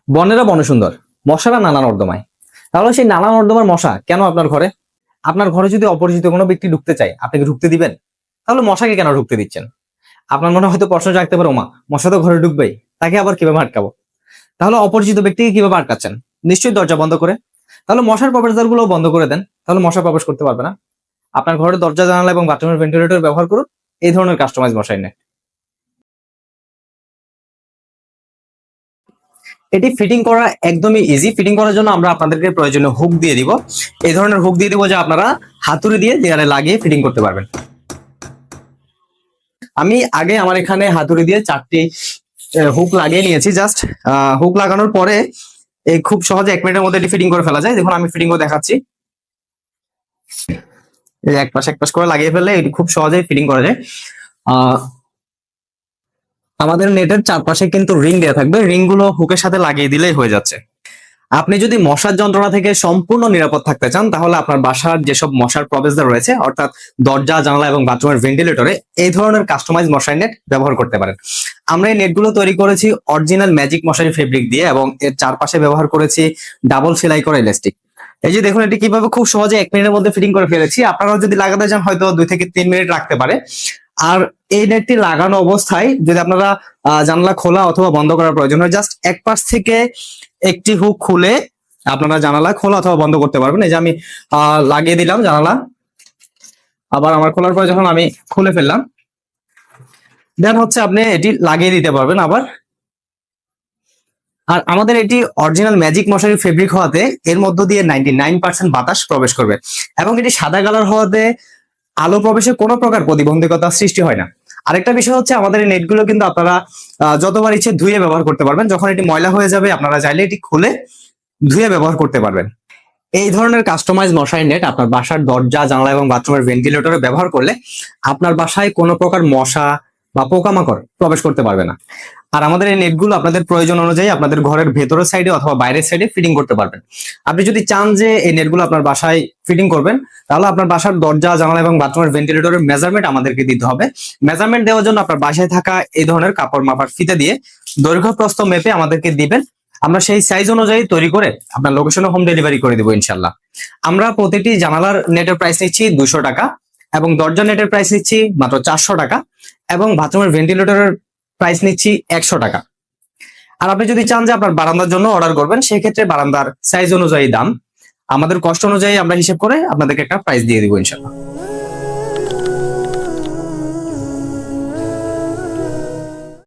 বনেরা বনসুন্দর, মশারা নানা নর্দমায়। তাহলে সেই নানা নর্দমার মশা কেন আপনার ঘরে? আপনার ঘরে যদি অপরিচিত কোনো ব্যক্তি ঢুকতে চায়, আপনি কি ঢুকতে দিবেন? তাহলে মশাকে কেন ঢুকতে দিচ্ছেন? আপনার মনে হয়তো প্রশ্ন জাগতে পারে, ওমা মশা তো ঘরে ঢুকবেই, তাকে আবার কিভাবে আটকাবো? তাহলে অপরিচিত ব্যক্তিকে কিভাবে আটকাচ্ছেন? নিশ্চয়ই দরজা বন্ধ করে। তাহলে মশার প্রবেশদ্বার গুলো বন্ধ করে দেন, তাহলে মশা প্রবেশ করতে পারবে না। আপনার ঘরের দরজা, জানালা এবং বাথরুমের ভেন্টিলেটর ব্যবহার করুন এই ধরনের কাস্টমাইজ মশাই নেট। এটি ফিটিং করা একদমই ইজি। ফিটিং করার জন্য আমরা আপনাদেরকে প্রয়োজনীয় হুক দিয়ে দিব। এই ধরনের হুক দিয়ে দিব যা আপনারা হাতুড়ি দিয়ে দেয়ালে লাগিয়ে ফিটিং করতে পারবেন। আমি আগে আমার এখানে হাতুড়ি দিয়ে 4টি হুক লাগিয়ে নিয়েছি। জাস্ট হুক লাগানোর পরে এই খুব সহজে 1 মিনিটের মধ্যে এটি ফিটিং করে ফেলা যায়। দেখুন আমি ফিটিং করে দেখাচ্ছি। এই এক পাশ করে লাগিয়ে ফেললে এটি খুব সহজেই ফিটিং করা যায়। আহ আমাদের নেটের চারপাশে কিন্তু রিং দেওয়া থাকবে, রিং গুলো হুকের সাথে লাগিয়ে দিলেই হয়ে যাচ্ছে। আপনি যদি মশার যন্ত্রণা থেকে সম্পূর্ণ নিরাপদ থাকতে চান, তাহলে আপনার বাসার যেসব মশার প্রবেশদ্বার রয়েছে, অর্থাৎ দরজা, জানালা এবং বাথরুমের ভেন্টিলেটরে এই ধরনের কাস্টমাইজ মশারি নেট ব্যবহার করতে পারেন। আমরা এই নেটগুলো তৈরি করেছি অরিজিনাল ম্যাজিক মশারি ফেব্রিক দিয়ে, এবং এর চারপাশে ব্যবহার করেছি ডাবল সেলাই করা ইলাস্টিক। এই যে দেখুন, এটি কিভাবে খুব সহজে 1 মিনিটের মধ্যে ফিটিং করে ফেলেছি। আপনারাও যদি লাগাতে চান হয়তো 2 থেকে 3 মিনিট রাখতে পারে। আর এই নেটটি লাগানো অবস্থায় যদি আপনারা জানলা খোলা অথবা বন্ধ করার প্রয়োজন হয়, জাস্ট এক পাশ থেকে একটি হুক খুলে আপনারা জানালা খোলা অথবা বন্ধ করতে পারবেন। এই যে আমি লাগিয়ে দিলাম জানালা, আবার আমার খোলার পরে যখন আমি খুলে ফেললাম, দেন হচ্ছে আপনি এটি লাগিয়ে দিতে পারবেন আবার। আর আমাদের এটি অরিজিনাল ম্যাজিক মশারি ফেব্রিক হওয়াতে এর মধ্য দিয়ে 99% বাতাস প্রবেশ করবে, এবং এটি সাদা কালার হওয়াতে আলো প্রবেশে কোনো প্রকার প্রতিবন্ধকতা সৃষ্টি হয় না। আরেকটা বিষয় হচ্ছে, আমাদের এই নেটগুলো কিন্তু আপনারা যতবার ইচ্ছে ধুয়ে ব্যবহার করতে পারবেন। যখন এটি ময়লা হয়ে যাবে, আপনারা চাইলে এটি খুলে ধুয়ে ব্যবহার করতে পারবেন। এই ধরনের কাস্টমাইজ মশারি নেট আপনার বাসার দরজা, জানালা এবং বাথরুমের ভেন্টিলেটরে ব্যবহার করলে আপনার বাসায় কোনো প্রকার মশা বা পোকামাকড় প্রবেশ করতে পারবে না। আর আমাদের এই নেটগুলো আপনাদের প্রয়োজন অনুযায়ী আপনাদের ঘরের ভেতরের সাইডে অথবা বাইরের সাইডে ফিটিং করতে পারবেন। আপনি যদি চান যে এই নেটগুলো আপনার বাসায় ফিটিং করবেন, তাহলে আপনার বাসার দরজা, জানালা এবং বাথরুমের ভেন্টিলেটরের মেজারমেন্ট আমাদেরকে দিতে হবে। মেজারমেন্ট দেওয়ার জন্য আপনার বাসায় থাকা এই ধরনের কাপড় মাপার ফিতে দিয়ে দৈর্ঘ্য প্রস্থ মেপে আমাদেরকে দিবেন। আমরা সেই সাইজ অনুযায়ী তৈরি করে আপনার লোকেশনে হোম ডেলিভারি করে দিব ইনশাল্লাহ। আমরা প্রতিটি জানালার নেটের প্রাইস নিচ্ছি 200 টাকা, এবং দরজা নেটের প্রাইস নিচ্ছি মাত্র 400 টাকা, এবং বাথরুমের ভেন্টিলেটরের প্রাইস নিচ্ছি 100 টাকা। আর আপনি যদি চান যে আপনার বারান্দার জন্য অর্ডার করবেন, সেক্ষেত্রে বারান্দার সাইজ অনুযায়ী দাম, আমাদের কষ্ট অনুযায়ী আমরা হিসেব করে আপনাদেরকে একটা প্রাইস দিয়ে দিব ইনশাল্লাহ।